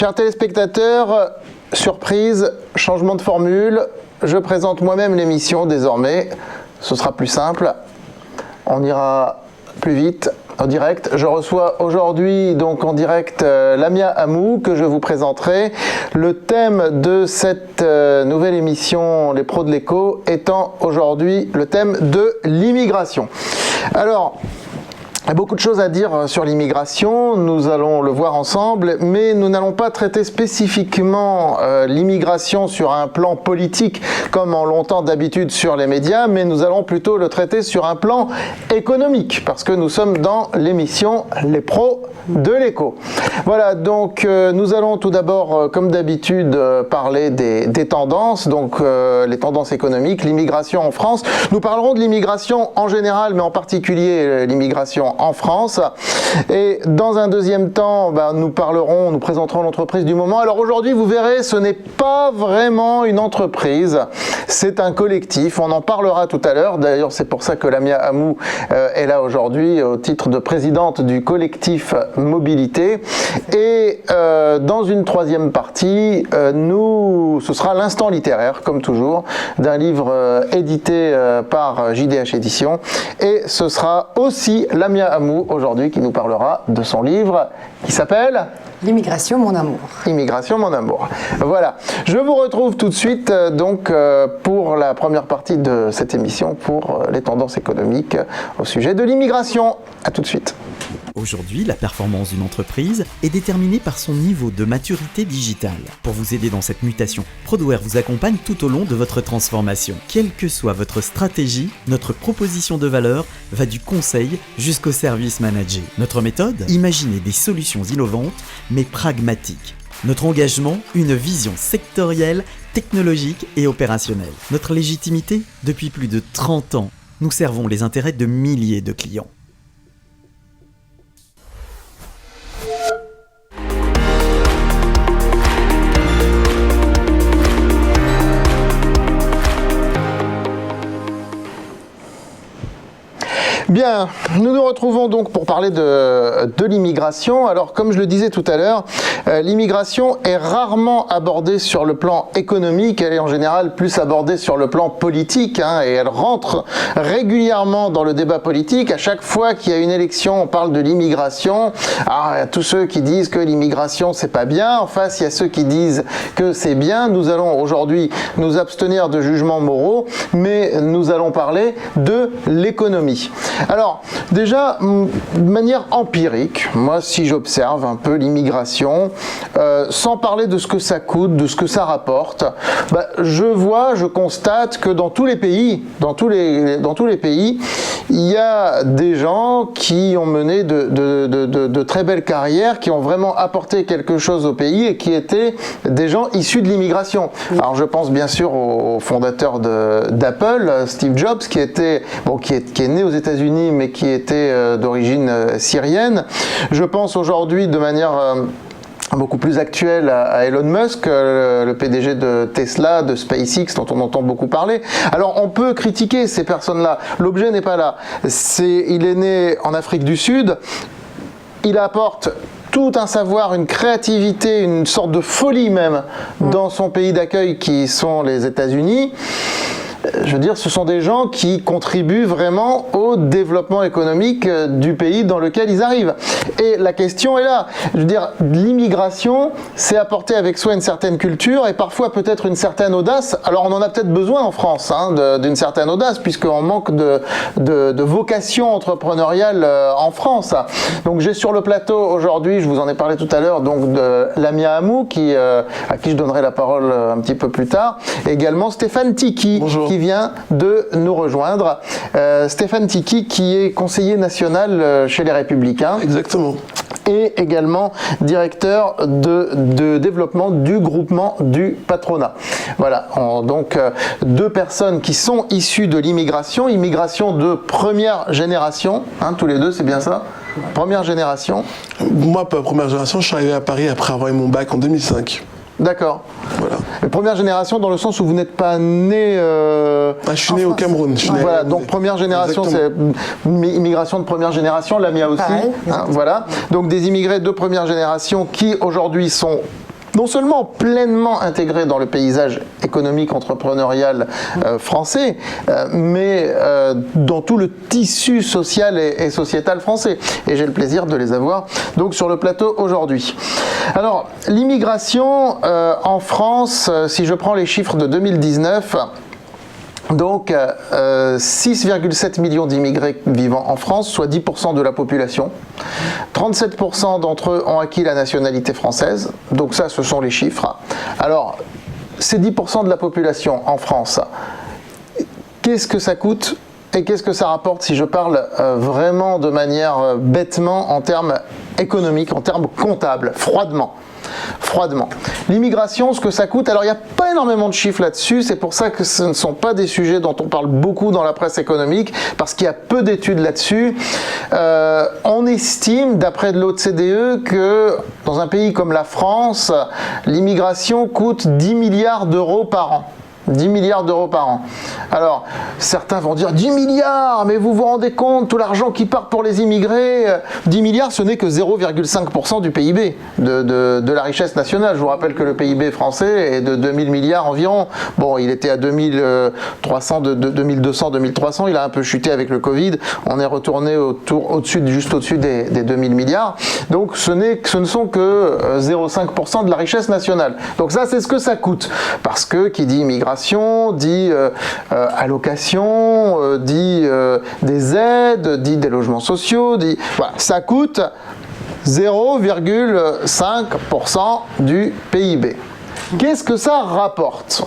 Chers téléspectateurs, surprise, changement de formule. Je présente moi-même l'émission désormais. Ce sera plus simple. On ira plus vite en direct. Je reçois aujourd'hui donc en direct Lamia Amou que je vous présenterai. Le thème de cette nouvelle émission Les Pros de l'écho étant aujourd'hui le thème de l'immigration. Alors, il y a beaucoup de choses à dire sur l'immigration, nous allons le voir ensemble, mais nous n'allons pas traiter spécifiquement l'immigration sur un plan politique comme on l'entend d'habitude sur les médias, mais nous allons plutôt le traiter sur un plan économique, parce que nous sommes dans l'émission Les Pros de l'écho. Voilà, donc nous allons tout d'abord, comme d'habitude, parler des tendances, donc les tendances économiques, l'immigration en France. Nous parlerons de l'immigration en général, mais en particulier l'immigration en France. Et dans un deuxième temps, nous présenterons l'entreprise du moment. Alors aujourd'hui, vous verrez, ce n'est pas vraiment une entreprise, c'est un collectif. On en parlera tout à l'heure. D'ailleurs, c'est pour ça que Lamia Amou est là aujourd'hui au titre de présidente du collectif Mobilité. Et dans une troisième partie, ce sera l'instant littéraire, comme toujours, d'un livre édité par JDH Éditions. Et ce sera aussi Lamia Amou aujourd'hui qui nous parlera de son livre qui s'appelle L'immigration, mon amour. Immigration, mon amour. Voilà. Je vous retrouve tout de suite pour la première partie de cette émission pour les tendances économiques au sujet de l'immigration. À tout de suite. Aujourd'hui, la performance d'une entreprise est déterminée par son niveau de maturité digitale. Pour vous aider dans cette mutation, Prodware vous accompagne tout au long de votre transformation. Quelle que soit votre stratégie, notre proposition de valeur va du conseil jusqu'au service managé. Notre méthode, imaginer des solutions innovantes mais pragmatiques. Notre engagement, une vision sectorielle, technologique et opérationnelle. Notre légitimité, depuis plus de 30 ans, nous servons les intérêts de milliers de clients. Bien, nous nous retrouvons donc pour parler de l'immigration. Alors, comme je le disais tout à l'heure, l'immigration est rarement abordée sur le plan économique, elle est en général plus abordée sur le plan politique, et elle rentre régulièrement dans le débat politique. À chaque fois qu'il y a une élection, on parle de l'immigration. Alors, il y a tous ceux qui disent que l'immigration, c'est pas bien. En face, il y a ceux qui disent que c'est bien. Nous allons aujourd'hui nous abstenir de jugements moraux, mais nous allons parler de l'économie. Alors, déjà, de manière empirique, moi, si j'observe un peu l'immigration, sans parler de ce que ça coûte, de ce que ça rapporte, je constate que dans tous les pays, il y a des gens qui ont mené de très belles carrières, qui ont vraiment apporté quelque chose au pays et qui étaient des gens issus de l'immigration. Alors, je pense bien sûr au fondateur d'Apple, Steve Jobs, qui est né aux États-Unis, mais qui était d'origine syrienne. Je pense aujourd'hui de manière beaucoup plus actuelle à Elon Musk, le PDG de Tesla, de SpaceX, dont on entend beaucoup parler. Alors on peut critiquer ces personnes-là, l'objet n'est pas là. Il est né en Afrique du Sud, il apporte tout un savoir, une créativité, une sorte de folie même dans son pays d'accueil qui sont les États-Unis. Je veux dire, ce sont des gens qui contribuent vraiment au développement économique du pays dans lequel ils arrivent. Et la question est là. Je veux dire, l'immigration, c'est apporter avec soi une certaine culture et parfois peut-être une certaine audace. Alors on en a peut-être besoin en France, d'une certaine audace, puisqu'on manque de vocation entrepreneuriale en France. Donc j'ai sur le plateau aujourd'hui, je vous en ai parlé tout à l'heure, donc de Lamia Amou, à qui je donnerai la parole un petit peu plus tard. Et également Stéphane Tiki. Bonjour. Qui vient de nous rejoindre. Stéphane Tiki, qui est conseiller national chez les Républicains. Exactement. Et également directeur de développement du groupement du patronat. Voilà, donc deux personnes qui sont issues de l'immigration, immigration de première génération, tous les deux, c'est bien ça? Première génération. Moi, première génération, je suis arrivé à Paris après avoir eu mon bac en 2005. D'accord. Voilà. Première génération dans le sens où vous n'êtes pas né... je suis né au Cameroun. Voilà, donc première génération, c'est immigration de première génération, la mienne aussi. Voilà. Donc des immigrés de première génération qui aujourd'hui sont non seulement pleinement intégré dans le paysage économique entrepreneurial français, mais dans tout le tissu social et sociétal français. Et j'ai le plaisir de les avoir donc sur le plateau aujourd'hui. Alors, l'immigration en France, si je prends les chiffres de 2019, donc 6,7 millions d'immigrés vivant en France, soit 10% de la population. 37% d'entre eux ont acquis la nationalité française, donc ça ce sont les chiffres. Alors, ces 10% de la population en France, qu'est-ce que ça coûte et qu'est-ce que ça rapporte si je parle vraiment de manière bêtement en termes économiques, en termes comptables, froidement. L'immigration, ce que ça coûte, alors il n'y a pas énormément de chiffres là-dessus, c'est pour ça que ce ne sont pas des sujets dont on parle beaucoup dans la presse économique, parce qu'il y a peu d'études là-dessus. On estime, d'après de l'OCDE, que dans un pays comme la France, l'immigration coûte 10 milliards d'euros par an. 10 milliards d'euros par an. Alors, certains vont dire 10 milliards, mais vous vous rendez compte, tout l'argent qui part pour les immigrés, 10 milliards, ce n'est que 0,5% du PIB, de la richesse nationale. Je vous rappelle que le PIB français est de 2000 milliards environ. Bon, il était à 2300, 2200, 2300, il a un peu chuté avec le Covid. On est retourné juste au-dessus des 2000 milliards. Donc, ce ne sont que 0,5% de la richesse nationale. Donc ça, c'est ce que ça coûte. Parce que qui dit immigration, dit allocation, dit des aides, dit des logements sociaux, dit voilà, ça coûte 0,5% du PIB. Qu'est-ce que ça rapporte ?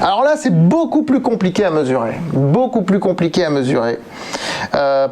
Alors là, c'est beaucoup plus compliqué à mesurer,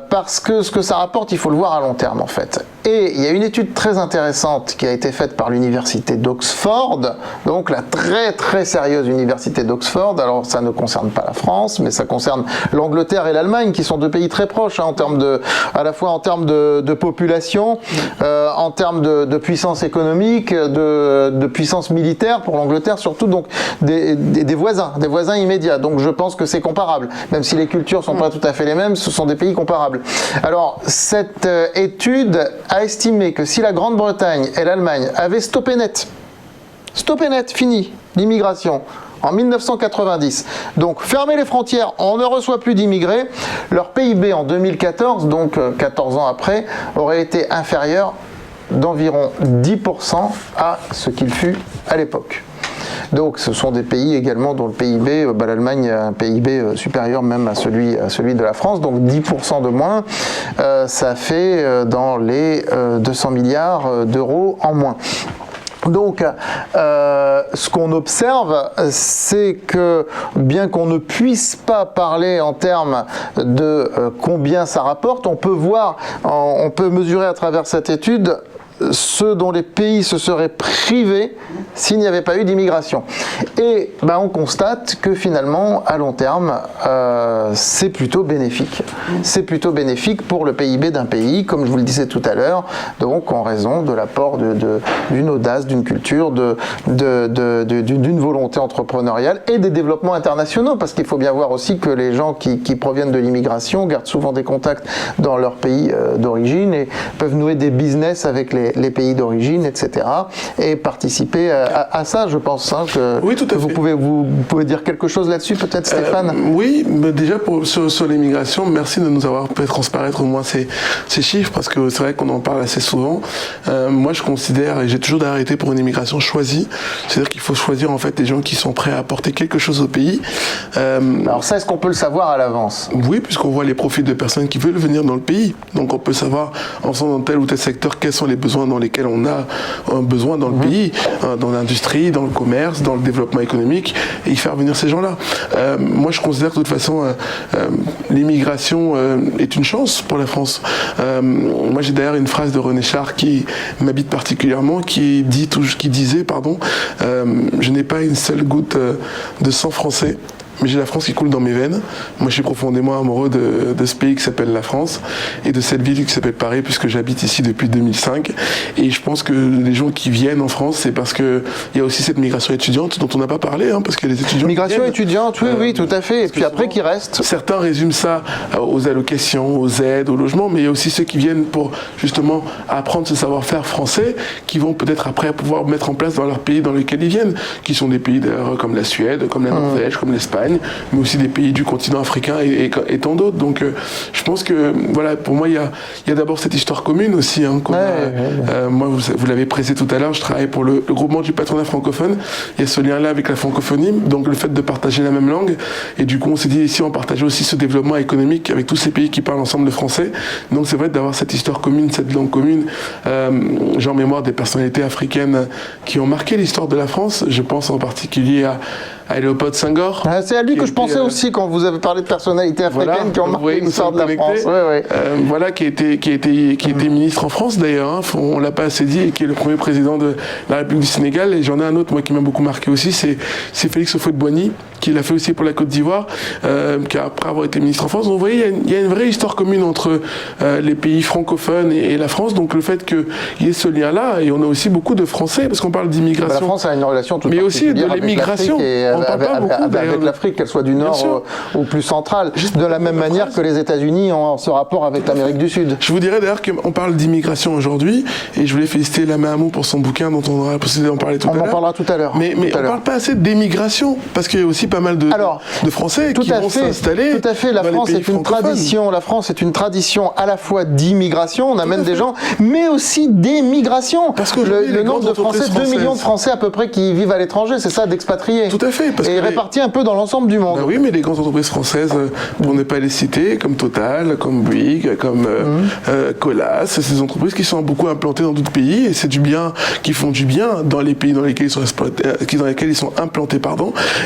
parce que ce que ça rapporte, il faut le voir à long terme en fait. Et il y a une étude très intéressante qui a été faite par l'université d'Oxford, donc la très très sérieuse université d'Oxford. Alors ça ne concerne pas la France, mais ça concerne l'Angleterre et l'Allemagne, qui sont deux pays très proches en termes à la fois en termes de population, en termes de puissance économique, de puissance militaire pour l'Angleterre surtout, donc des voisins immédiats. Donc je pense que c'est comparable, même si les cultures sont pas tout à fait les mêmes, ce sont des pays comparables. Alors cette étude a estimé que si la Grande-Bretagne et l'Allemagne avaient stoppé net, fini l'immigration en 1990, donc fermer les frontières, on ne reçoit plus d'immigrés, leur PIB en 2014, donc 14 ans après, aurait été inférieur d'environ 10% à ce qu'il fut à l'époque. Donc ce sont des pays également dont le PIB, l'Allemagne a un PIB supérieur même à celui de la France, donc 10% de moins, ça fait dans les 200 milliards d'euros en moins. Donc, ce qu'on observe, c'est que bien qu'on ne puisse pas parler en termes de combien ça rapporte, on peut mesurer à travers cette étude ceux dont les pays se seraient privés s'il n'y avait pas eu d'immigration. Et on constate que finalement, à long terme, c'est plutôt bénéfique. C'est plutôt bénéfique pour le PIB d'un pays, comme je vous le disais tout à l'heure, donc en raison de l'apport d'une audace, d'une culture, d'une volonté entrepreneuriale et des développements internationaux, parce qu'il faut bien voir aussi que les gens qui proviennent de l'immigration gardent souvent des contacts dans leur pays d'origine et peuvent nouer des business avec les pays d'origine, etc. et participer à ça, je pense. Oui, tout à fait. Vous pouvez dire quelque chose là-dessus, peut-être, Stéphane ? Oui, mais déjà sur l'immigration, merci de nous avoir fait transparaître au moins ces chiffres, parce que c'est vrai qu'on en parle assez souvent. Moi, je considère, et j'ai toujours arrêté pour une immigration choisie, c'est-à-dire qu'il faut choisir en fait des gens qui sont prêts à apporter quelque chose au pays. Alors ça, est-ce qu'on peut le savoir à l'avance ? Oui, puisqu'on voit les profils de personnes qui veulent venir dans le pays. Donc on peut savoir, en faisant dans tel ou tel secteur, quels sont les besoins dans lesquels on a un besoin dans le pays, dans l'industrie, dans le commerce, dans le développement économique, et y faire venir ces gens-là. Moi, je considère que de toute façon, l'immigration est une chance pour la France. Moi, j'ai d'ailleurs une phrase de René Char qui m'habite particulièrement, qui disait, je n'ai pas une seule goutte de sang français, mais j'ai la France qui coule dans mes veines. Moi, je suis profondément amoureux de ce pays qui s'appelle la France et de cette ville qui s'appelle Paris, puisque j'habite ici depuis 2005. Et je pense que les gens qui viennent en France, c'est parce qu'il y a aussi cette migration étudiante dont on n'a pas parlé, parce que les étudiants... Migration étudiante, oui, tout à fait. Et puis après, qui restent. Certains résument ça aux allocations, aux aides, au logement, mais il y a aussi ceux qui viennent pour justement apprendre ce savoir-faire français, qui vont peut-être après pouvoir mettre en place dans leur pays dans lequel ils viennent, qui sont des pays d'ailleurs comme la Suède, comme la Norvège, comme l'Espagne, mais aussi des pays du continent africain et tant d'autres. Donc je pense que voilà, pour moi il y a d'abord cette histoire commune aussi. Moi vous l'avez précisé tout à l'heure, je travaille pour le groupement du patronat francophone. Il y a ce lien-là avec la francophonie, donc le fait de partager la même langue. Et du coup on s'est dit ici on partageait aussi ce développement économique avec tous ces pays qui parlent ensemble le français. Donc c'est vrai d'avoir cette histoire commune, cette langue commune. J'ai en mémoire des personnalités africaines qui ont marqué l'histoire de la France. Je pense en particulier à Léopold Senghor. C'est à lui que je pensais aussi quand vous avez parlé de personnalités africaines qui ont marqué l'histoire de la France. Voilà, qui a été ministre en France d'ailleurs, on l'a pas assez dit, et qui est le premier président de la République du Sénégal. Et j'en ai un autre moi qui m'a beaucoup marqué aussi, c'est Félix Houphouët-Boigny, qui l'a fait aussi pour la Côte d'Ivoire, qui après avoir été ministre en France. Donc vous voyez, il y a une vraie histoire commune entre les pays francophones et la France. Donc le fait qu'il y ait ce lien-là, et on a aussi beaucoup de Français, parce qu'on parle d'immigration. La France a une relation toute mais aussi de l'émigration. Avec l'Afrique, qu'elle soit du Nord ou plus centrale. De la même manière que les États-Unis ont ce rapport avec l'Amérique du Sud. Je vous dirais d'ailleurs qu'on parle d'immigration aujourd'hui, et je voulais féliciter Lamé Hamou pour son bouquin dont on aura la possibilité d'en parler tout à l'heure. On en parlera tout à l'heure. Mais on ne parle pas assez d'émigration, parce qu'il y a aussi pas mal de Français qui vont s'installer. Tout à fait, la France est une tradition. La France est une tradition à la fois d'immigration, on amène des gens, mais aussi d'émigration. Parce que le nombre de Français, 2 millions de Français à peu près qui vivent à l'étranger, c'est ça, d'expatriés. Tout à fait. Et répartis un peu dans l'ensemble du monde. Oui, mais les grandes entreprises françaises, pour ne pas les citer, comme Total, comme Bouygues, comme Colas, c'est ces entreprises qui sont beaucoup implantées dans d'autres pays, et c'est du bien, qui font du bien dans les pays dans lesquels ils sont implantés,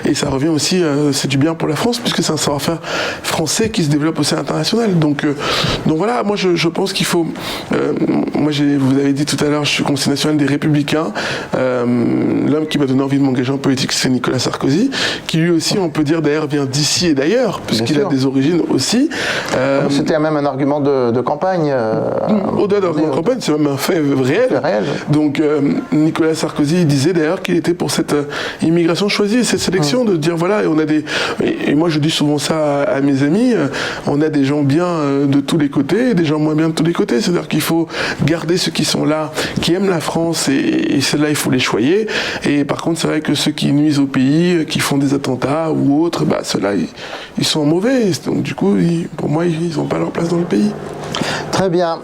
et ça revient aussi, c'est du bien pour la France, puisque c'est un savoir-faire français qui se développe aussi à l'international. Donc voilà, moi je pense qu'il faut, vous avez dit tout à l'heure, je suis conseiller national des Républicains, l'homme qui m'a donné envie de m'engager en politique, c'est Nicolas Sarkozy, qui lui aussi, on peut dire d'ailleurs, vient d'ici et d'ailleurs, puisqu'il a des origines aussi. C'était même un argument de campagne. Au-delà d'un argument de campagne, c'est même un fait réel. Donc Nicolas Sarkozy disait d'ailleurs qu'il était pour cette immigration choisie, cette sélection, de dire voilà, et on a et moi je dis souvent ça à mes amis, on a des gens bien de tous les côtés et des gens moins bien de tous les côtés. C'est-à-dire qu'il faut garder ceux qui sont là, qui aiment la France, et ceux-là, il faut les choyer. Et par contre, c'est vrai que ceux qui nuisent au pays, qui font des attentats ou autres, ceux-là, ils sont mauvais. Donc du coup, pour moi, ils n'ont pas leur place dans le pays. Très bien.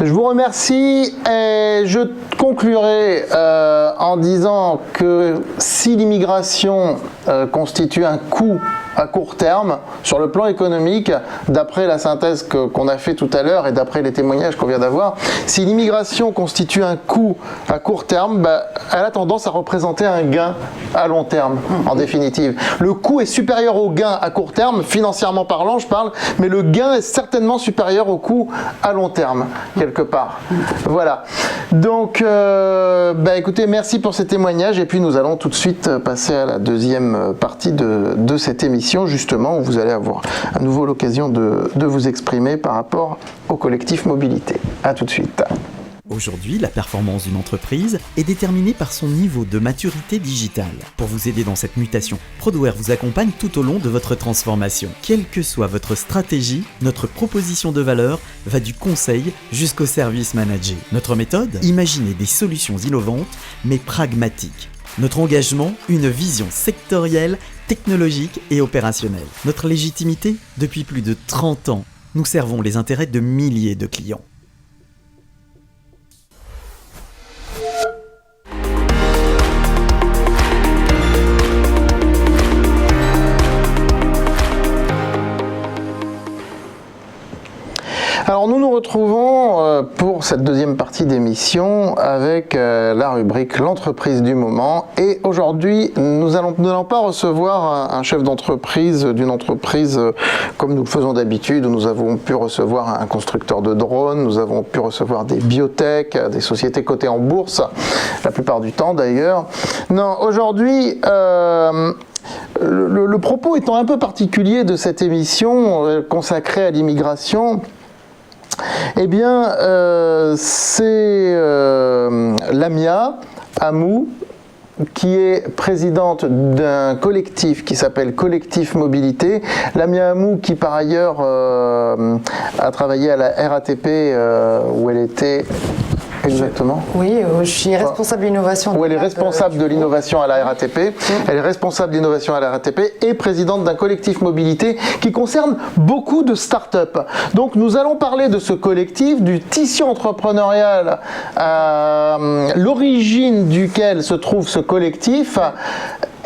Je vous remercie, et je conclurai en disant que si l'immigration constitue un coût à court terme, sur le plan économique, d'après la synthèse qu'on a fait tout à l'heure et d'après les témoignages qu'on vient d'avoir, si l'immigration constitue un coût à court terme, elle a tendance à représenter un gain à long terme, en définitive. Le coût est supérieur au gain à court terme, financièrement parlant, je parle, mais le gain est certainement supérieur au coût à long terme, quelque part. Voilà. Donc, écoutez, merci pour ces témoignages, et puis nous allons tout de suite passer à la deuxième partie de cette émission, justement, où vous allez avoir à nouveau l'occasion de vous exprimer par rapport au collectif Mobilité. À tout de suite. Aujourd'hui, la performance d'une entreprise est déterminée par son niveau de maturité digitale. Pour vous aider dans cette mutation, Prodware vous accompagne tout au long de votre transformation. Quelle que soit votre stratégie, notre proposition de valeur va du conseil jusqu'au service managé. Notre méthode, imaginer des solutions innovantes mais pragmatiques. Notre engagement, une vision sectorielle, technologique et opérationnelle. Notre légitimité, depuis plus de 30 ans, nous servons les intérêts de milliers de clients. Alors nous nous retrouvons pour cette deuxième partie d'émission avec la rubrique l'entreprise du moment, et aujourd'hui nous n'allons pas recevoir un chef d'entreprise d'une entreprise comme nous le faisons d'habitude, où nous avons pu recevoir un constructeur de drones, nous avons pu recevoir des biotech, des sociétés cotées en bourse, la plupart du temps d'ailleurs. Non, aujourd'hui Le propos étant un peu particulier de cette émission consacrée à l'immigration, eh bien, c'est Lamia Amou, qui est présidente d'un collectif qui s'appelle Collectif Mobilité. Lamia Amou, qui par ailleurs a travaillé à la RATP, où elle était... Exactement. Oui, je suis responsable d'innovation. Où elle est responsable de l'innovation à la RATP. Elle est responsable d'innovation à la RATP et présidente d'un collectif mobilité qui concerne beaucoup de start-up. Donc nous allons parler de ce collectif, du tissu entrepreneurial à l'origine duquel se trouve ce collectif.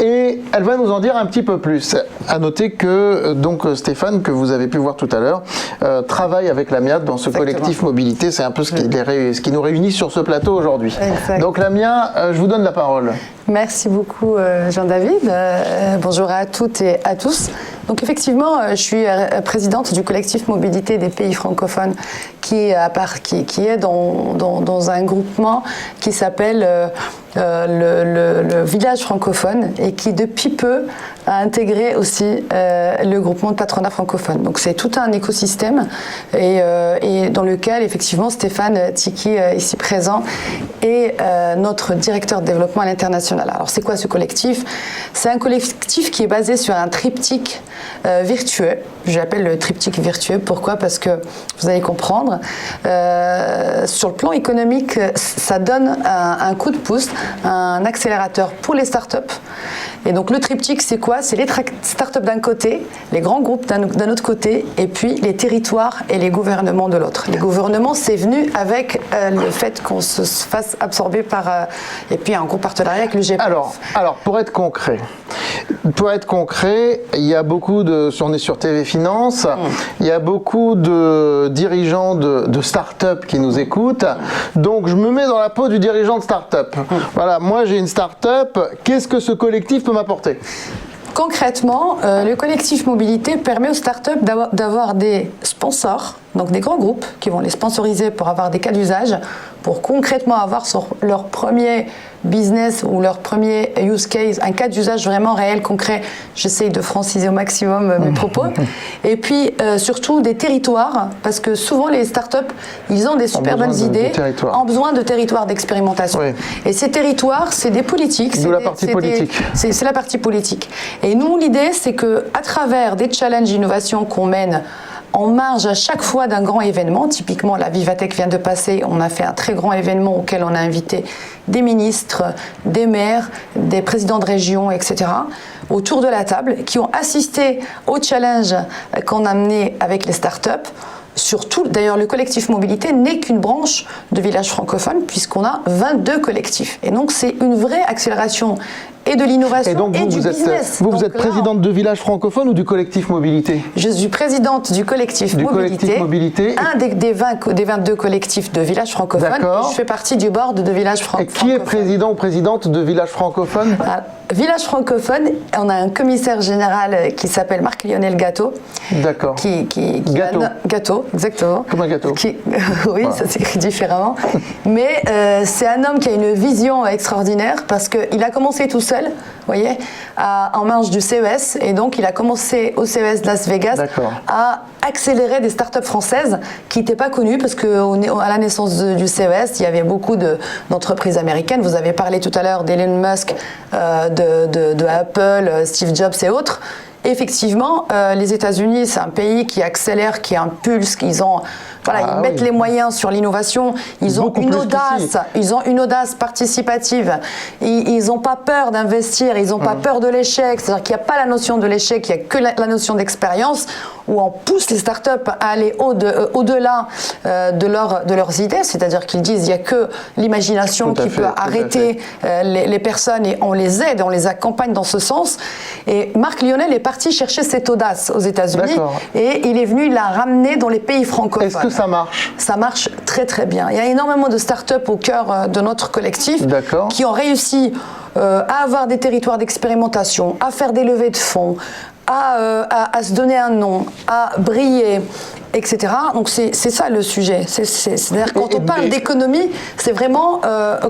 Et elle va nous en dire un petit peu plus. À noter que donc Stéphane, que vous avez pu voir tout à l'heure, travaille avec Lamia dans ce collectif mobilité. C'est un peu ce qui nous réunit sur ce plateau aujourd'hui. Donc Lamia, je vous donne la parole. Merci beaucoup Jean-David. Bonjour à toutes et à tous. Donc effectivement, je suis présidente du collectif mobilité des pays francophones qui est dans un groupement qui s'appelle le village francophone et qui depuis peu a intégré aussi le groupement de patronat francophone. Donc c'est tout un écosystème et dans lequel effectivement Stéphane Tiki, ici présent, est notre directeur de développement à l'international. Alors c'est quoi ce collectif? C'est un collectif qui est basé sur un triptyque vertueux. J'appelle le triptyque vertueux. Pourquoi? Parce que vous allez comprendre, sur le plan économique, ça donne un coup de pouce, un accélérateur pour les startups. Et donc le triptyque, c'est quoi? C'est les startups d'un côté, les grands groupes d'un autre côté, et puis les territoires et les gouvernements de l'autre. Les gouvernements, c'est venu avec le fait qu'on se fasse absorber par et puis un gros partenariat avec le GPF. Alors pour être concret, il y a beaucoup de, on est sur TV Finance, il y a beaucoup de dirigeants de start-up qui nous écoutent. Donc je me mets dans la peau du dirigeant de start-up. Voilà, moi j'ai une start-up, qu'est-ce que ce collectif peut m'apporter? Concrètement, le collectif mobilité permet aux startups d'avoir des sponsors, donc des grands groupes qui vont les sponsoriser pour avoir des cas d'usage, pour concrètement avoir sur leur premier business ou leur premier use case, un cas d'usage vraiment réel, concret. J'essaye de franciser au maximum mes propos. Et puis surtout des territoires, parce que souvent les startups, ils ont des super bonnes idées, ont besoin de territoires d'expérimentation. Oui. Et ces territoires, c'est des politiques. C'est la partie politique. C'est la partie politique. Et nous, l'idée, c'est qu'à travers des challenges d'innovation qu'on mène en marge à chaque fois d'un grand événement, typiquement la Vivatech vient de passer, on a fait un très grand événement auquel on a invité des ministres, des maires, des présidents de région, etc., autour de la table, qui ont assisté au challenge qu'on a mené avec les startups. Surtout, d'ailleurs, le collectif mobilité n'est qu'une branche de Village francophone, puisqu'on a 22 collectifs. Et donc, c'est une vraie accélération et de l'innovation et du business. Vous êtes présidente de Village francophone ou du collectif mobilité? Je suis présidente du collectif mobilité, un des 22 collectifs de Village francophone. D'accord. Je fais partie du board de Village francophone. Et qui est président ou présidente de Village francophone? Village francophone, on a un commissaire général qui s'appelle Marc-Lionel Gâteau. D'accord. Gâteau, exactement. Comme un gâteau. Oui, voilà. Ça s'écrit différemment. Mais c'est un homme qui a une vision extraordinaire parce qu'il a commencé tout seul, vous voyez, en marge du CES. Et donc, il a commencé au CES de Las Vegas à accélérer des startups françaises qui n'étaient pas connues parce qu'à la naissance du CES, il y avait beaucoup d'entreprises américaines. Vous avez parlé tout à l'heure d'Elon Musk, de Apple, Steve Jobs et autres. Effectivement, les États-Unis, c'est un pays qui accélère, qui impulse, ils mettent les moyens sur l'innovation, ils ont une audace participative, ils n'ont pas peur d'investir, ils n'ont pas peur de l'échec, c'est-à-dire qu'il n'y a pas la notion de l'échec, il n'y a que la notion d'expérience, où on pousse les startups à aller au-delà de leurs idées, c'est-à-dire qu'ils disent qu'il n'y a que l'imagination qui peut arrêter les personnes et on les aide, on les accompagne dans ce sens. Et Marc Lionel est parti chercher cette audace aux États-Unis et il est venu la ramener dans les pays francophones. Est-ce que ça marche? Ça marche très très bien. Il y a énormément de startups au cœur de notre collectif qui ont réussi à avoir des territoires d'expérimentation, à faire des levées de fonds, à se donner un nom, à briller etc. Donc c'est ça le sujet. C'est-à-dire quand on parle d'économie, c'est vraiment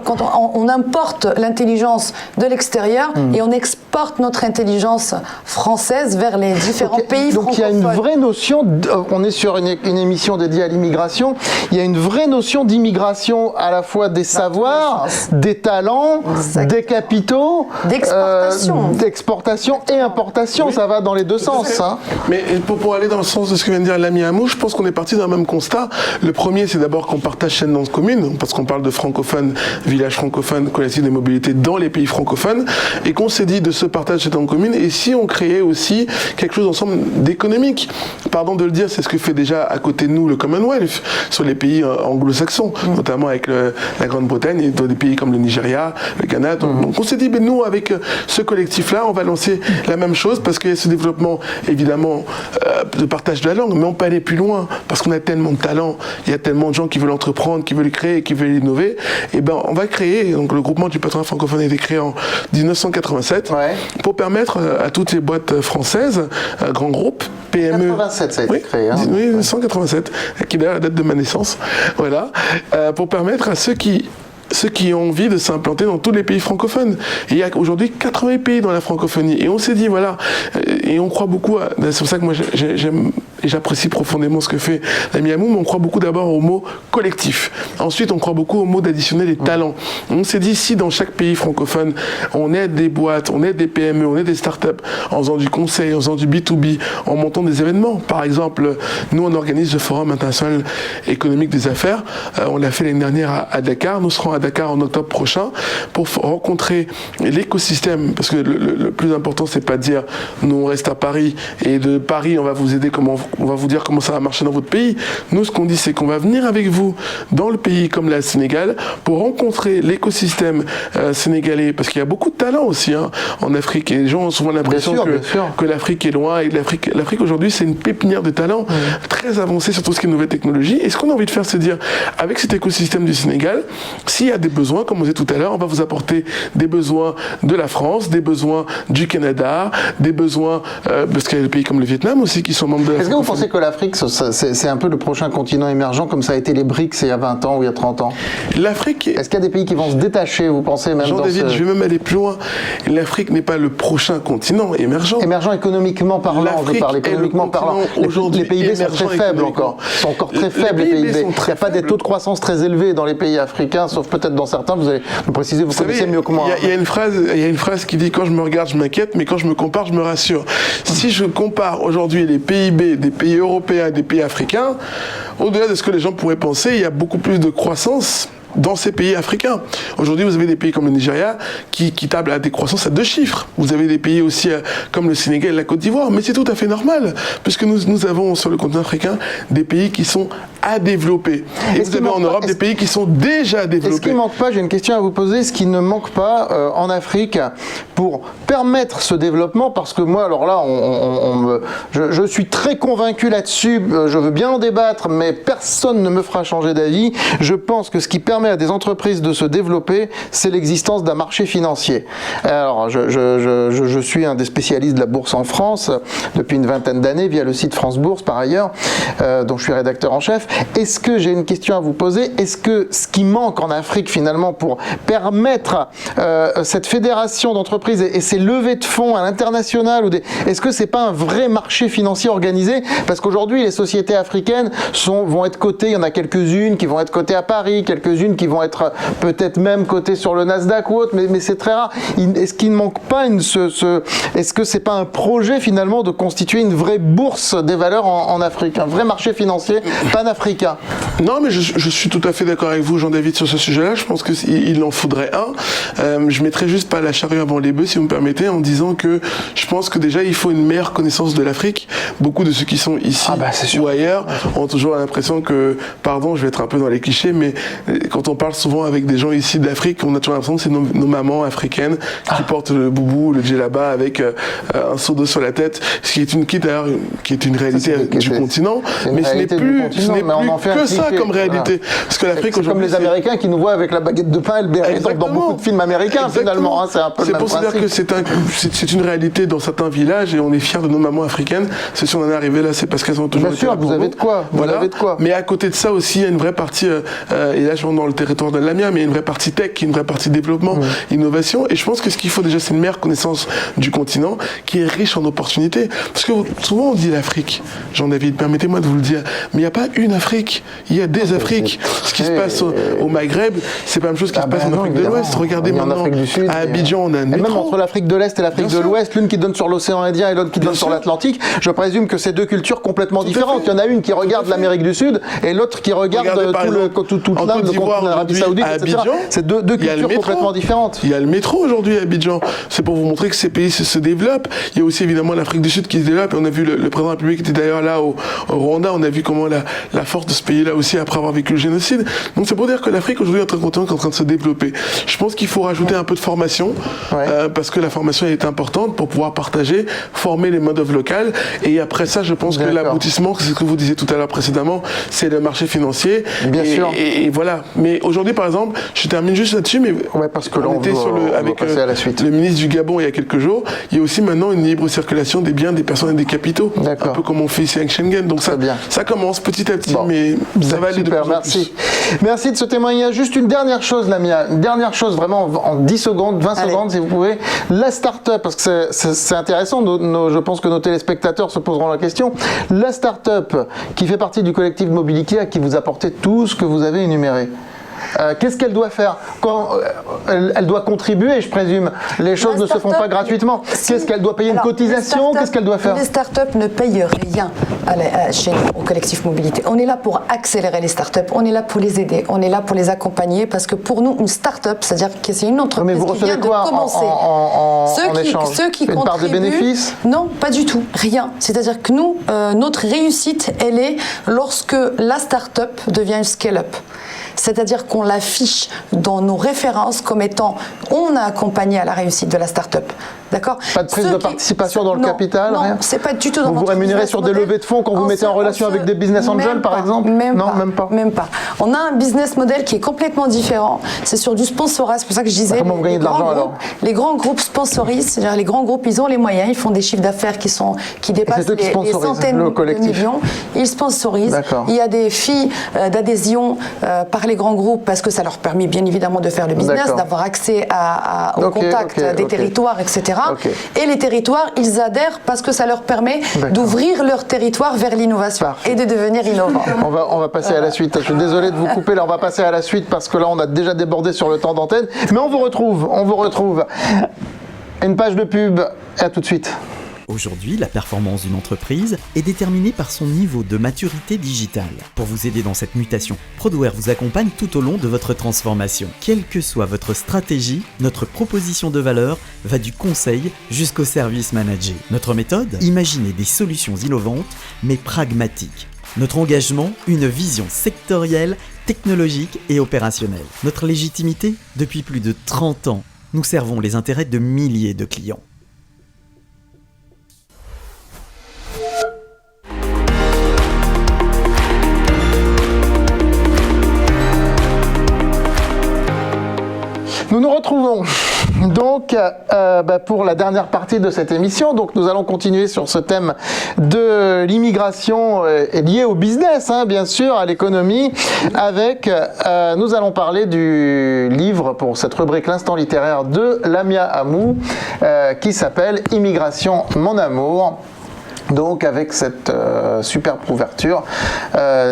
quand on importe l'intelligence de l'extérieur et on exporte notre intelligence française vers les différents pays francophones. Donc il y a une vraie notion, on est sur une émission dédiée à l'immigration, il y a une vraie notion d'immigration à la fois des savoirs, des talents, des capitaux, d'exportation et importation, ça va dans les deux sens. Hein. Mais pour aller dans le sens de ce que vient de dire l'ami Amou, je pense qu'on est parti d'un même constat. Le premier, c'est d'abord qu'on partage cette danse commune, parce qu'on parle de francophones, villages francophones, collectifs de mobilité dans les pays francophones, et qu'on s'est dit de ce partage cette danse commune, et si on créait aussi quelque chose ensemble d'économique. Pardon de le dire, c'est ce que fait déjà à côté de nous le Commonwealth, sur les pays anglo-saxons, notamment avec la Grande-Bretagne, et dans des pays comme le Nigeria, le Ghana. Donc on s'est dit, nous, avec ce collectif-là, on va lancer la même chose, parce qu'il y a ce développement, évidemment, de partage de la langue, mais on peut aller plus loin, parce qu'on a tellement de talents, il y a tellement de gens qui veulent entreprendre, qui veulent créer, qui veulent innover, et ben on va créer, donc le groupement du patronat francophone a été créé en 1987, pour permettre à toutes les boîtes françaises, grands groupes, PME... 87, ça a été créé. Hein, oui, 1987, qui est d'ailleurs la date de ma naissance, voilà, pour permettre à ceux qui ont envie de s'implanter dans tous les pays francophones. Et il y a aujourd'hui 80 pays dans la francophonie. Et on s'est dit, voilà, et on croit beaucoup, c'est pour ça que moi j'aime et j'apprécie profondément ce que fait l'ami Amou, mais on croit beaucoup d'abord au mot collectif. Ensuite, on croit beaucoup au mot d'additionner les talents. On s'est dit, si dans chaque pays francophone, on aide des boîtes, on aide des PME, on aide des startups, en faisant du conseil, en faisant du B2B, en montant des événements. Par exemple, nous, on organise le Forum international économique des affaires. On l'a fait l'année dernière à Dakar. Nous serons à Dakar en octobre prochain pour rencontrer l'écosystème, parce que le plus important, c'est pas de dire nous on reste à Paris et de Paris on va vous aider, on va vous dire comment ça va marcher dans votre pays. Nous, ce qu'on dit, c'est qu'on va venir avec vous dans le pays comme le Sénégal pour rencontrer l'écosystème sénégalais, parce qu'il y a beaucoup de talents aussi en Afrique, et les gens ont souvent l'impression que l'Afrique est loin, et l'Afrique aujourd'hui c'est une pépinière de talents très avancée sur tout ce qui est nouvelle technologie. Et ce qu'on a envie de faire, c'est dire, avec cet écosystème du Sénégal, s'il y a des besoins, comme on disait tout à l'heure, on va vous apporter des besoins de la France, des besoins du Canada, des besoins, parce qu'il y a des pays comme le Vietnam aussi qui sont membres de la Est-ce que vous pensez que l'Afrique, c'est un peu le prochain continent émergent, comme ça a été les BRICS il y a 20 ans ou il y a 30 ans? L'Afrique... Est-ce qu'il y a des pays qui vont se détacher, vous pensez, même Jean-David, je vais même aller plus loin. L'Afrique n'est pas le prochain continent émergent. Émergent économiquement parlant, je parle économiquement parlant. Les PIB sont très faibles encore. Ils sont encore très faibles, les PIB. Il n'y a pas des taux de croissance très élevés dans les pays africains, sauf peut-être dans certains. Vous allez me préciser, vous connaissez mieux que moi. Il y a une phrase qui dit, quand je me regarde, je m'inquiète, mais quand je me compare, je me rassure. Si je compare aujourd'hui les PIB des pays européens et des pays africains, au-delà de ce que les gens pourraient penser, il y a beaucoup plus de croissance dans ces pays africains. Aujourd'hui, vous avez des pays comme le Nigeria qui tablent à des croissances à 2 chiffres. Vous avez des pays aussi comme le Sénégal et la Côte d'Ivoire, mais c'est tout à fait normal, puisque nous avons sur le continent africain des pays qui sont à développer. Et vous avez en Europe des pays qui sont déjà développés. Est-ce qu'il ne manque pas, j'ai une question à vous poser, est-ce qu'il ne manque pas en Afrique pour permettre ce développement? Parce que moi, alors là, je suis très convaincu là-dessus, je veux bien en débattre, mais personne ne me fera changer d'avis. Je pense que ce qui permet à des entreprises de se développer, c'est l'existence d'un marché financier. Alors, je suis un des spécialistes de la bourse en France depuis une vingtaine d'années, via le site France Bourse par ailleurs, dont je suis rédacteur en chef. Est-ce que, j'ai une question à vous poser, est-ce que ce qui manque en Afrique finalement pour permettre cette fédération d'entreprises et ces levées de fonds à l'international, est-ce que c'est pas un vrai marché financier organisé? Parce qu'aujourd'hui, les sociétés africaines vont être cotées, il y en a quelques-unes qui vont être cotées à Paris, quelques-unes qui vont être peut-être même cotées sur le Nasdaq ou autre, mais c'est très rare. Est-ce qu'il ne manque pas est-ce que c'est pas un projet finalement de constituer une vraie bourse des valeurs en Afrique, un vrai marché financier panafricain? Non, mais je suis tout à fait d'accord avec vous, Jean-David, sur ce sujet-là. Je pense qu'il en faudrait un. Je mettrais juste pas la charrue avant les bœufs, si vous me permettez, en disant que je pense que déjà il faut une meilleure connaissance de l'Afrique. Beaucoup de ceux qui sont ici ou ailleurs ont toujours l'impression que, pardon, je vais être un peu dans les clichés, mais quand on parle souvent avec des gens ici d'Afrique, on a toujours l'impression que c'est nos mamans africaines qui portent le boubou, le djellaba avec un seau d'eau sur la tête, ce qui est une réalité du continent, mais ce n'est plus plus on en fait un que ça cliché. comme réalité. Parce que l'Afrique C'est comme aujourd'hui, les Américains qui nous voient avec la baguette de pain et le béret dans beaucoup de films américains, finalement. Hein, c'est un peu le même pour se dire principe. que c'est une réalité dans certains villages et on est fiers de nos mamans africaines. Si on en est arrivé là, c'est parce qu'elles ont toujours Bien été sûr, là pour vous avez nous. de quoi. Vous Voilà. avez de quoi. Mais à côté de ça aussi, il y a une vraie partie, et là je rentre dans le territoire de Lamia, mais il y a une vraie partie tech, une vraie partie développement, innovation. Et je pense que ce qu'il faut déjà, c'est une meilleure connaissance du continent qui est riche en opportunités. Parce que souvent on dit l'Afrique, Jean-David, permettez-moi de vous le dire, mais il n'y a pas une Afrique, il y a des Afriques. Ce qui se passe au Maghreb, c'est pas la même chose qui se passe en Afrique de l'Ouest. Regardez en maintenant, Afrique du Sud, à Abidjan, on a un et même métro. entre l'Afrique de l'Est et l'Afrique Bien de sûr. l'Ouest, l'une qui donne sur l'océan Indien et l'autre qui Bien donne sur sûr. l'Atlantique, je présume que c'est deux cultures complètement à différentes. fait. Il y en a une qui regarde l'Amérique du Sud et l'autre qui regarde Regardez, par exemple, toute en l'Inde, Côte le d'Ivoire, continent l'Arabie aujourd'hui, Saoudite, à etc. Abidjan, C'est deux il y a le cultures métro. complètement différentes. Il y a le métro aujourd'hui à Abidjan. C'est pour vous montrer que ces pays se développent. Il y a aussi évidemment l'Afrique du Sud qui se développe. Et on a vu le président de la République était d'ailleurs là au Rwanda. On a vu comment la force de ce pays-là aussi après avoir vécu le génocide. Donc c'est pour dire que l'Afrique aujourd'hui est un continent qui est en train de se développer. Je pense qu'il faut rajouter un peu de formation parce que la formation est importante pour pouvoir partager, former les main-d'œuvre locales. Et après ça, je pense que D'accord. l'aboutissement, c'est ce que vous disiez tout à l'heure précédemment, c'est le marché financier. Bien sûr. Et voilà. Mais aujourd'hui, par exemple, je termine juste là-dessus, mais Ouais, parce que là, on était doit- sur on doit avec passer à la suite. le ministre du Gabon il y a quelques jours. Il y a aussi maintenant une libre circulation des biens, des personnes et des capitaux. D'accord. Un peu comme on fait ici avec Schengen. Donc Très bien. ça commence petit à petit, Bon. mais ça va aller de Super, plus en merci. plus. Merci de ce témoignage. Juste une dernière chose, Lamia. Une dernière chose, vraiment en 10 secondes, 20 Allez. secondes, si vous pouvez. La start-up, parce que c'est intéressant, je pense que nos téléspectateurs se poseront la question. La start-up qui fait partie du collectif Mobilité, à qui vous apportez tout ce que vous avez énuméré. Qu'est-ce qu'elle doit faire elle doit contribuer, je présume. Les choses ne se font pas gratuitement. Qu'est-ce qu'elle doit payer une Alors, cotisation? Qu'est-ce qu'elle doit faire? Les startups ne payent rien chez nous, au collectif Mobilité. On est là pour accélérer les startups, on est là pour les aider, on est là pour les accompagner, parce que pour nous, une startup, c'est-à-dire que c'est une entreprise Mais vous qui vient recevez de quoi commencer. en échange? Ceux qui Une part des contribuent- bénéfices? Non, pas du tout, rien. C'est-à-dire que nous, notre réussite, elle est lorsque la startup devient une scale-up. C'est-à-dire qu'on l'affiche dans nos références comme étant on a accompagné à la réussite de la start-up. D'accord? Pas de prise de participation dans le capital, non, rien? c'est pas du tout dans Vous vous notre rémunérez business sur des model. levées de fonds quand vous mettez en relation avec des business angels, Même par pas, exemple? Même Non, pas, même pas. Même pas. On a un business model qui est complètement différent. C'est sur du sponsorat. C'est pour ça que je disais. Comment vous gagnez de grands l'argent, groupes- alors? Les grands groupes sponsorisent. C'est-à-dire les grands groupes, ils ont les moyens, ils font des chiffres d'affaires qui dépassent eux qui les sponsorisent centaines le de collectif. millions. Ils sponsorisent. D'accord. Il y a des filles d'adhésion par les grands groupes parce que ça leur permet bien évidemment de faire le business, D'accord. d'avoir accès au Ok, contact ok, des ok. territoires, etc. Ok. Et les territoires, ils adhèrent parce que ça leur permet D'accord. d'ouvrir leur territoire vers l'innovation Parfait. et de devenir innovant. On va passer à la suite. Je suis désolé de vous couper, là on va passer à la suite parce que là on a déjà débordé sur le temps d'antenne. Mais on vous retrouve. Une page de pub, et à tout de suite. Aujourd'hui, la performance d'une entreprise est déterminée par son niveau de maturité digitale. Pour vous aider dans cette mutation, Prodware vous accompagne tout au long de votre transformation. Quelle que soit votre stratégie, notre proposition de valeur va du conseil jusqu'au service managé. Notre méthode, imaginer des solutions innovantes mais pragmatiques. Notre engagement, une vision sectorielle, technologique et opérationnelle. Notre légitimité, depuis plus de 30 ans, nous servons les intérêts de milliers de clients. Nous nous retrouvons donc pour la dernière partie de cette émission. Donc nous allons continuer sur ce thème de l'immigration liée au business, hein, bien sûr, à l'économie. Nous allons parler du livre pour cette rubrique L'Instant littéraire de Lamia Amou qui s'appelle Immigration, mon amour. Donc avec cette superbe couverture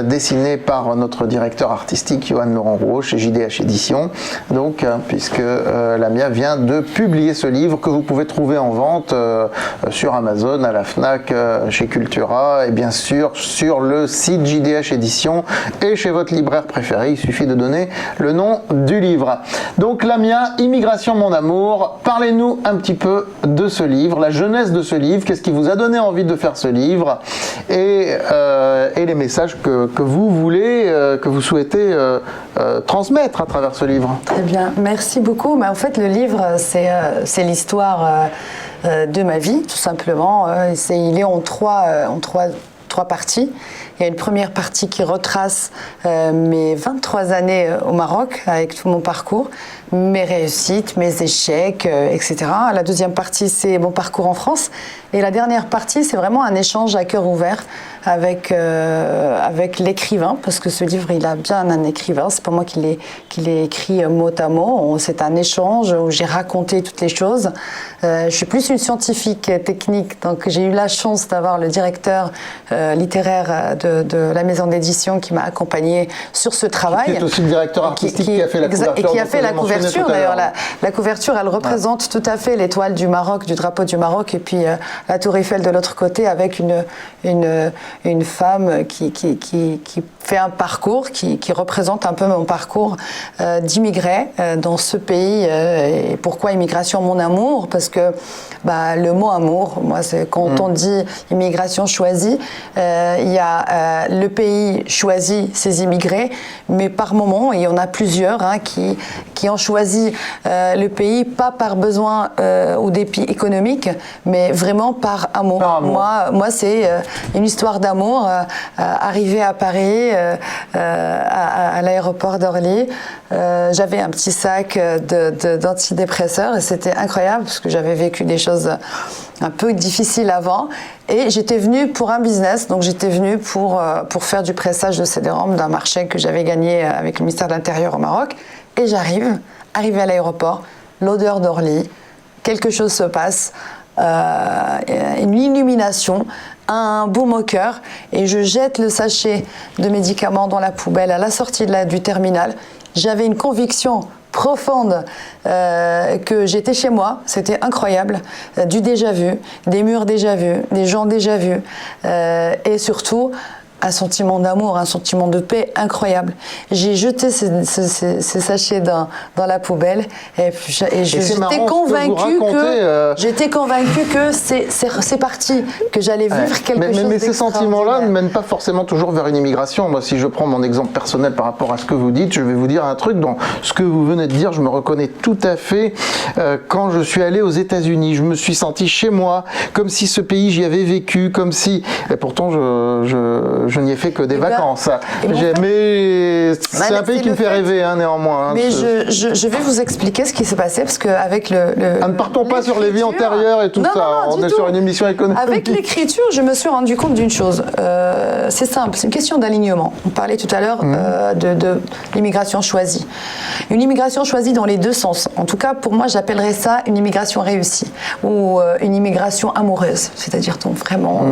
dessinée par notre directeur artistique Johan Laurent Rouault chez JDH Éditions. Donc puisque Lamia vient de publier ce livre que vous pouvez trouver en vente sur Amazon, à la Fnac, chez Cultura et bien sûr sur le site JDH Éditions et chez votre libraire préféré. Il suffit de donner le nom du livre. Donc Lamia, Immigration mon amour, parlez-nous un petit peu de ce livre, la jeunesse de ce livre, qu'est-ce qui vous a donné envie de faire ce livre et les messages que vous voulez, que vous souhaitez transmettre à travers ce livre. Très bien, merci beaucoup. Mais en fait, le livre, c'est l'histoire de ma vie, tout simplement. Il est en trois 3 parties. Il y a une première partie qui retrace mes 23 années au Maroc, avec tout mon parcours, mes réussites, mes échecs, etc. La deuxième partie, c'est mon parcours en France. Et la dernière partie, c'est vraiment un échange à cœur ouvert avec l'écrivain, parce que ce livre, il a bien un écrivain. C'est pas moi qui l'ai écrit mot à mot. C'est un échange où j'ai raconté toutes les choses. Je suis plus une scientifique technique, donc j'ai eu la chance d'avoir le directeur littéraire de la maison d'édition qui m'a accompagnée sur ce travail. Qui est aussi le directeur artistique qui a fait la couverture. Et qui a fait la couverture, d'ailleurs. La couverture, elle représente tout à fait l'étoile du Maroc, du drapeau du Maroc, et puis la tour Eiffel de l'autre côté, avec une femme qui fait un parcours qui représente un peu mon parcours d'immigré dans ce pays. Et pourquoi immigration, mon amour? Parce que le mot amour, moi, c'est quand on dit immigration choisie, il y a le pays choisit ses immigrés, mais par moment, il y en a plusieurs qui ont choisi le pays, pas par besoin ou dépit économique, mais vraiment par amour. Moi, c'est une histoire d'amour. Arrivée à Paris, à l'aéroport d'Orly, j'avais un petit sac d'antidépresseurs et c'était incroyable parce que j'avais vécu des choses un peu difficiles avant. Et j'étais venue pour un business, donc j'étais venue pour faire du pressage de CD-ROM d'un marché que j'avais gagné avec le ministère de l'Intérieur au Maroc. Et arrivée à l'aéroport, l'odeur d'Orly, quelque chose se passe, une illumination, un baume au cœur, et je jette le sachet de médicaments dans la poubelle à la sortie du terminal. J'avais une conviction profonde que j'étais chez moi, c'était incroyable, du déjà vu, des murs déjà vus, des gens déjà vus, et surtout un sentiment d'amour, un sentiment de paix incroyable. J'ai jeté ces sachets dans la poubelle et j'étais convaincue que c'est parti, que j'allais vivre quelque chose. Mais ces sentiments-là ne mènent pas forcément toujours vers une immigration. Moi, si je prends mon exemple personnel par rapport à ce que vous dites, je vais vous dire un truc dans ce que vous venez de dire, je me reconnais tout à fait. Quand je suis allé aux États-Unis, je me suis senti chez moi, comme si ce pays, j'y avais vécu, comme si... Et pourtant, je n'y ai fait que des vacances. Mais c'est un pays qui me fait rêver, néanmoins. Mais je vais vous expliquer ce qui s'est passé, parce qu'avec ne partons pas sur les vies antérieures et tout ça. On est sur une émission économique. Avec l'écriture, je me suis rendu compte d'une chose. C'est simple, c'est une question d'alignement. On parlait tout à l'heure de l'immigration choisie. Une immigration choisie dans les deux sens. En tout cas, pour moi, j'appellerais ça une immigration réussie ou une immigration amoureuse. C'est-à-dire, vraiment,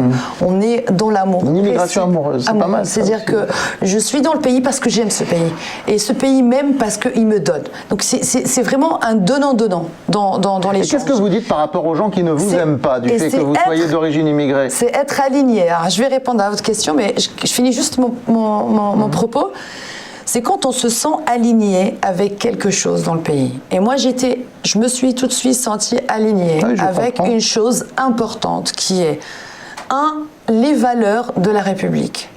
on est dans l'amour. Une immigration amoureuse. C'est pas mal. C'est-à-dire que je suis dans le pays parce que j'aime ce pays. Et ce pays m'aime parce qu'il me donne. Donc c'est vraiment un donnant-donnant dans les gens. Qu'est-ce que vous dites par rapport aux gens qui ne vous aiment pas, du fait que vous soyez d'origine immigrée? C'est être aligné. Alors, je vais répondre à votre question, mais je finis juste mon propos. C'est quand on se sent aligné avec quelque chose dans le pays. Et moi, je me suis tout de suite sentie alignée avec une chose importante qui est, les valeurs de la République.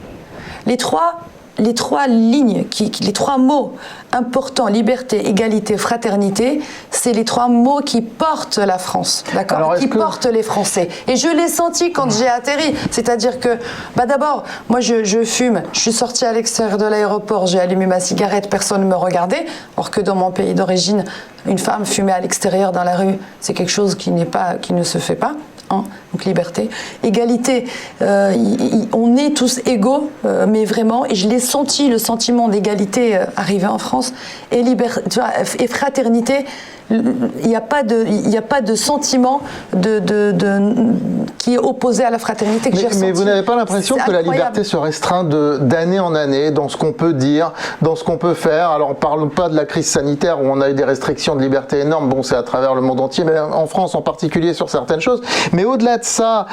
Les trois lignes, les trois mots importants, liberté, égalité, fraternité, c'est les trois mots qui portent la France, d'accord, qui portent les Français. Et je l'ai senti quand j'ai atterri. C'est-à-dire que, d'abord, moi je fume, je suis sortie à l'extérieur de l'aéroport, j'ai allumé ma cigarette, personne ne me regardait, alors que dans mon pays d'origine, une femme fumer à l'extérieur dans la rue, c'est quelque chose qui ne se fait pas. Donc liberté, égalité, on est tous égaux, mais vraiment, et je l'ai senti, le sentiment d'égalité arriver en France, et et fraternité. Il n'y a pas de sentiment qui est opposé à la fraternité que j'ai ressenti. Mais vous n'avez pas l'impression que la liberté se restreint d'année en année dans ce qu'on peut dire, dans ce qu'on peut faire? Alors on ne parle pas de la crise sanitaire où on a eu des restrictions de liberté énormes, bon c'est à travers le monde entier, mais en France en particulier sur certaines choses. Mais au-delà de ça,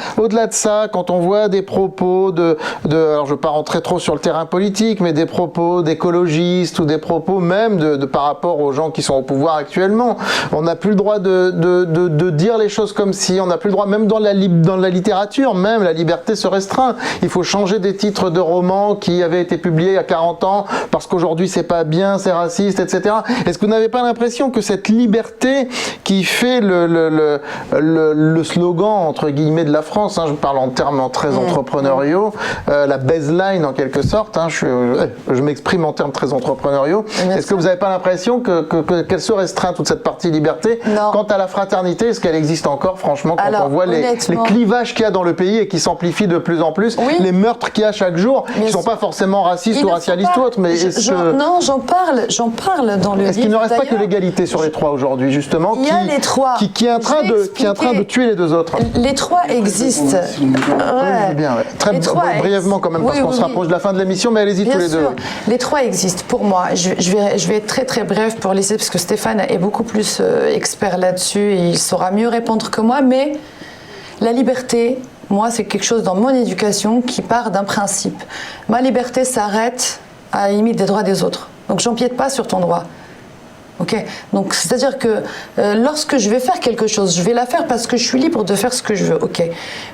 quand on voit des propos alors je ne veux pas rentrer trop sur le terrain politique, mais des propos d'écologistes ou des propos même par rapport aux gens qui sont au pouvoir actuellement, On n'a plus le droit de dire les choses comme si, on n'a plus le droit, même dans la littérature, même la liberté se restreint. Il faut changer des titres de romans qui avaient été publiés il y a 40 ans parce qu'aujourd'hui c'est pas bien, c'est raciste, etc. Est-ce que vous n'avez pas l'impression que cette liberté qui fait le slogan entre guillemets de la France, je parle en termes très entrepreneuriaux, la baseline en quelque sorte, je m'exprime en termes très entrepreneuriaux, est-ce que vous n'avez pas l'impression qu'elle se restreint toute cette partie liberté? Non. Quant à la fraternité, est-ce qu'elle existe encore franchement quand on voit les clivages qu'il y a dans le pays et qui s'amplifient de plus en plus, les meurtres qu'il y a chaque jour, qui ne sont pas forcement racistes ou racialistes ou autres, mais non, j'en parle dans le livre. Est-ce qu'il ne reste pas que l'égalité sur les trois aujourd'hui, justement, il y a les trois. qui est en train de tuer les deux autres? Les trois existent. Ouais. Bien, ouais. Très brièvement quand même, parce qu'on se rapproche de la fin de l'émission, mais allez-y tous les deux. Les trois existent. Pour moi, je vais être très très bref pour laisser, parce que Stéphane est beaucoup plus expert là-dessus et il saura mieux répondre que moi, mais la liberté, moi, c'est quelque chose dans mon éducation qui part d'un principe. Ma liberté s'arrête à la limite des droits des autres. Donc, j'empiète pas sur ton droit. Okay. Donc, c'est-à-dire que lorsque je vais faire quelque chose, je vais la faire parce que je suis libre de faire ce que je veux. Ok.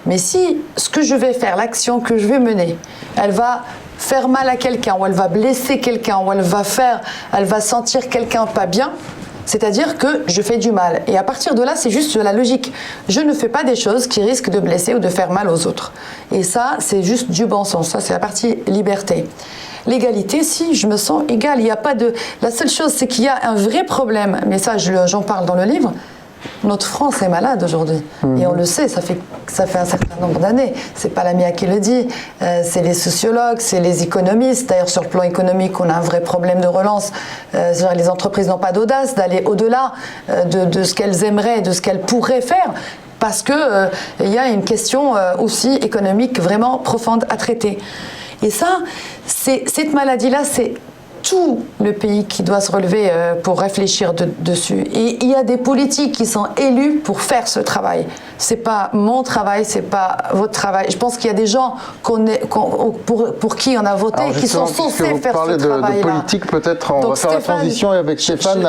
Mais si ce que je vais faire, l'action que je vais mener, elle va faire mal à quelqu'un, ou elle va blesser quelqu'un, ou elle va sentir quelqu'un pas bien, c'est-à-dire que je fais du mal. Et à partir de là, c'est juste de la logique. Je ne fais pas des choses qui risquent de blesser ou de faire mal aux autres. Et ça, c'est juste du bon sens. Ça, c'est la partie liberté. L'égalité, si, je me sens égale. Il n'y a pas de... La seule chose, c'est qu'il y a un vrai problème. Mais ça, j'en parle dans le livre. Notre France est malade aujourd'hui. Et on le sait, ça fait un certain nombre d'années. C'est pas la Mia qui le dit, c'est les sociologues, c'est les économistes. D'ailleurs, sur le plan économique, on a un vrai problème de relance. Les entreprises n'ont pas d'audace d'aller au-delà de ce qu'elles aimeraient, de ce qu'elles pourraient faire. Parce qu'il y a une question aussi économique vraiment profonde à traiter. Et ça, cette maladie-là, c'est tout le pays qui doit se relever pour réfléchir dessus. Et il y a des politiques qui sont élus pour faire ce travail. C'est pas mon travail, c'est pas votre travail. Je pense qu'il y a des gens pour qui on a voté qui sont censés faire ce travail-là. Vous parlez de politique, peut-être on va faire la transition avec Stéphane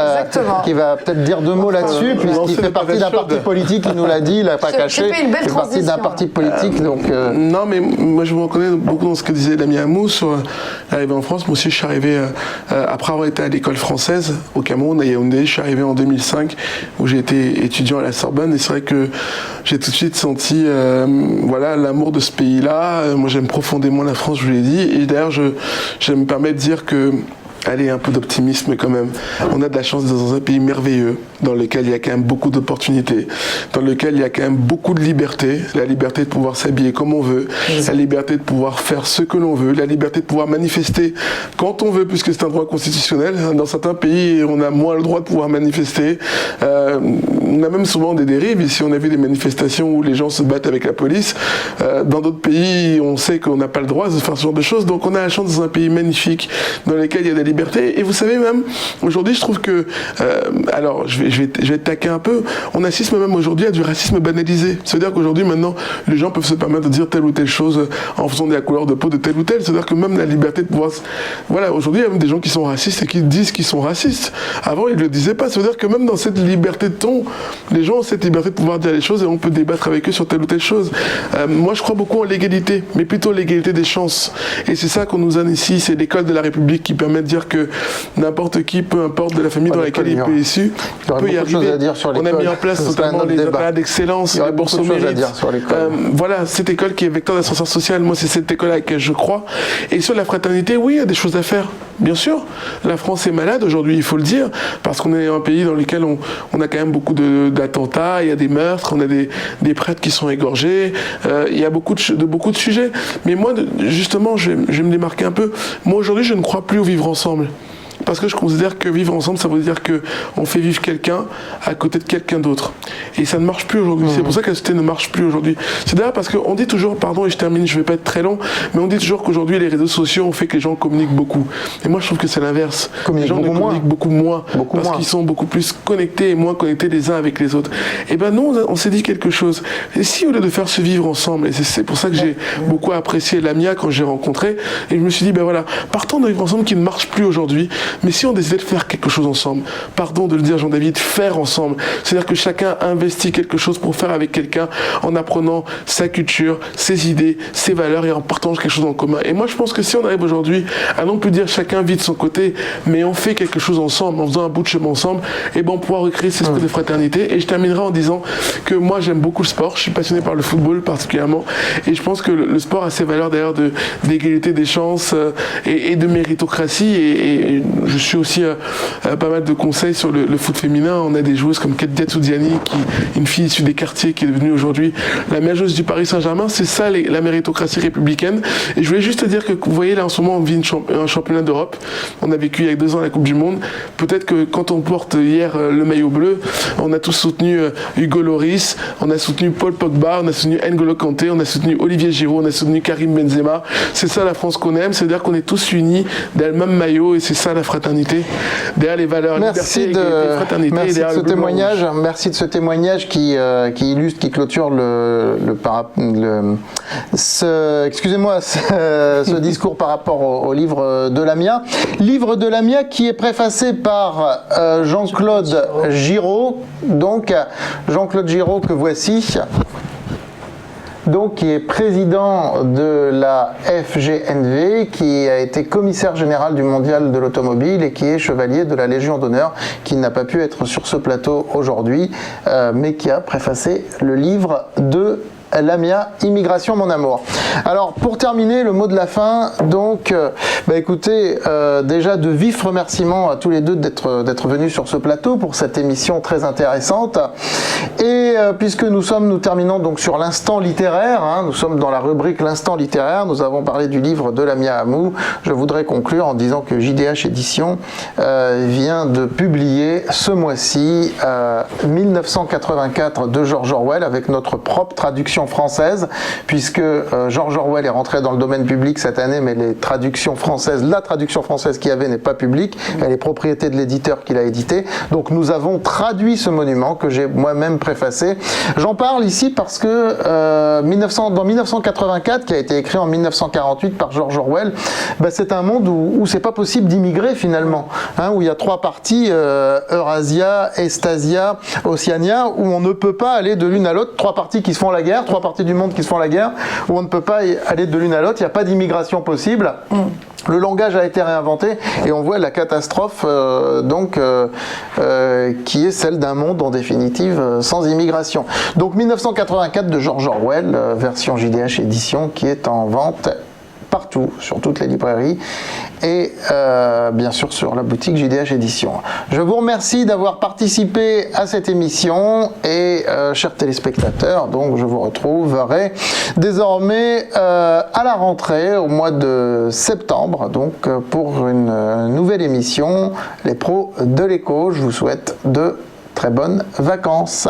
qui va peut-être dire deux mots là-dessus, puisqu'il fait partie d'un parti politique, il nous l'a dit, il l'a pas caché. Il fait partie d'un parti politique. Donc, Non, mais moi je me reconnais beaucoup dans ce que disait l'ami Amou sur l'arrivée en France. Moi aussi, je suis arrivé après avoir été à l'école française au Cameroun, à Yaoundé. Je suis arrivé en 2005 où j'ai été étudiant à la Sorbonne, et c'est vrai que j'ai tout de suite senti l'amour de ce pays-là. Moi, j'aime profondément la France, je vous l'ai dit. Et d'ailleurs, je me permets de dire que, allez, un peu d'optimisme quand même. On a de la chance d'être dans un pays merveilleux, dans lequel il y a quand même beaucoup d'opportunités, dans lequel il y a quand même beaucoup de liberté. La liberté de pouvoir s'habiller comme on veut, la liberté de pouvoir faire ce que l'on veut, la liberté de pouvoir manifester quand on veut, puisque c'est un droit constitutionnel. Dans certains pays, on a moins le droit de pouvoir manifester. On a même souvent des dérives. Ici, on a vu des manifestations où les gens se battent avec la police. Dans d'autres pays, on sait qu'on n'a pas le droit de faire ce genre de choses. Donc on a la chance dans un pays magnifique, dans lequel il y a des libertés. Et vous savez, même aujourd'hui, je trouve que, alors je vais taquer un peu, on assiste même aujourd'hui à du racisme banalisé. C'est-à-dire qu'aujourd'hui, maintenant, les gens peuvent se permettre de dire telle ou telle chose en fonction de la couleur de peau de telle ou telle. C'est-à-dire que même la liberté de pouvoir... Voilà, aujourd'hui, il y a même des gens qui sont racistes et qui disent qu'ils sont racistes. Avant, ils ne le disaient pas. C'est-à-dire que même dans cette liberté de ton, les gens ont cette liberté de pouvoir dire les choses et on peut débattre avec eux sur telle ou telle chose. Moi, je crois beaucoup en l'égalité, mais plutôt l'égalité des chances. Et c'est ça qu'on nous donne ici, c'est l'école de la République qui permet de dire que n'importe qui, peu importe de la famille dans laquelle il peut issu, peut y arriver. On a mis en place notamment les internats d'excellence, les bourses au mérite. Voilà, cette école qui est vecteur d'ascenseur social, moi c'est cette école à laquelle je crois. Et sur la fraternité, oui, il y a des choses à faire, bien sûr. La France est malade aujourd'hui, il faut le dire, parce qu'on est un pays dans lequel on a quand même beaucoup d'attentats, il y a des meurtres, on a des prêtres qui sont égorgés, il y a beaucoup de sujets. Mais moi, justement, je vais me démarquer un peu. Moi aujourd'hui, je ne crois plus au vivre ensemble. Parce que je considère que vivre ensemble, ça veut dire qu'on fait vivre quelqu'un à côté de quelqu'un d'autre. Et ça ne marche plus aujourd'hui. C'est pour ça que la société ne marche plus aujourd'hui. C'est d'ailleurs parce qu'on dit toujours, pardon et je termine, je ne vais pas être très long, mais on dit toujours qu'aujourd'hui les réseaux sociaux ont fait que les gens communiquent beaucoup. Et moi je trouve que c'est l'inverse. Les gens communiquent beaucoup moins. Parce qu'ils sont beaucoup plus connectés et moins connectés les uns avec les autres. Et ben nous, on s'est dit quelque chose. Et si au lieu de faire se vivre ensemble, et c'est pour ça que j'ai beaucoup apprécié Lamia quand j'ai rencontré, et je me suis dit, ben voilà, partons d'un vivre ensemble qui ne marche plus aujourd'hui. Mais si on décidait de faire quelque chose ensemble, pardon de le dire Jean-David, faire ensemble, c'est-à-dire que chacun investit quelque chose pour faire avec quelqu'un en apprenant sa culture, ses idées, ses valeurs et en partageant quelque chose en commun. Et moi je pense que si on arrive aujourd'hui à non plus dire chacun vit de son côté, mais on fait quelque chose ensemble, en faisant un bout de chemin ensemble, et ben on pourra recréer cet esprit de fraternité. Et je terminerai en disant que moi j'aime beaucoup le sport, je suis passionné par le football particulièrement, et je pense que le sport a ses valeurs d'ailleurs d'égalité des chances et de méritocratie, et je suis aussi pas mal de conseils sur le foot féminin. On a des joueuses comme Ketia Soudiani, une fille issue des quartiers qui est devenue aujourd'hui la meilleure joueuse du Paris Saint-Germain. C'est ça la méritocratie républicaine. Et je voulais juste te dire que vous voyez là en ce moment on vit un championnat d'Europe, on a vécu il y a 2 ans la Coupe du Monde. Peut-être que quand on porte hier le maillot bleu, on a tous soutenu Hugo Lloris, on a soutenu Paul Pogba, on a soutenu N'Golo Kanté, on a soutenu Olivier Giroud, on a soutenu Karim Benzema. C'est ça la France qu'on aime, c'est-à-dire qu'on est tous unis derrière le même maillot, et c'est ça la fraternité, derrière les valeurs liberté, égalité, fraternité. Merci de ce témoignage. Rouge. Merci de ce témoignage qui illustre, qui clôture ce discours par rapport au livre de Lamia. Livre de Lamia qui est préfacé par Jean-Claude Giraud. Donc Jean-Claude Giraud que voici. Donc, qui est président de la FGNV, qui a été commissaire général du Mondial de l'automobile et qui est chevalier de la Légion d'honneur, qui n'a pas pu être sur ce plateau aujourd'hui, mais qui a préfacé le livre de Lamia, Immigration mon amour. Alors pour terminer, le mot de la fin, donc écoutez, déjà de vifs remerciements à tous les deux d'être venus sur ce plateau pour cette émission très intéressante. Et puisque nous terminons donc sur l'instant littéraire, nous sommes dans la rubrique l'instant littéraire, nous avons parlé du livre de Lamia Amou, je voudrais conclure en disant que JDH Édition vient de publier ce mois-ci 1984 de George Orwell avec notre propre traduction française, puisque George Orwell est rentré dans le domaine public cette année, mais la traduction française qu'il y avait n'est pas publique, elle est propriété de l'éditeur qui l'a édité. Donc nous avons traduit ce monument que j'ai moi-même préfacé. J'en parle ici parce que dans 1984, qui a été écrit en 1948 par George Orwell, c'est un monde où c'est pas possible d'immigrer finalement, où il y a 3 parties, Eurasia, Estasia, Oceania, où on ne peut pas aller de l'une à l'autre, 3 parties qui se font la guerre, 3 parties du monde qui se font la guerre, où on ne peut pas aller de l'une à l'autre, il n'y a pas d'immigration possible. Le langage a été réinventé et on voit la catastrophe qui est celle d'un monde en définitive sans immigration. Donc 1984 de George Orwell, version JDH édition, qui est en vente partout, sur toutes les librairies et bien sûr sur la boutique JDH Édition. Je vous remercie d'avoir participé à cette émission et chers téléspectateurs, donc je vous retrouverai désormais à la rentrée au mois de septembre donc pour une nouvelle émission Les Pros de l'écho. Je vous souhaite de très bonnes vacances.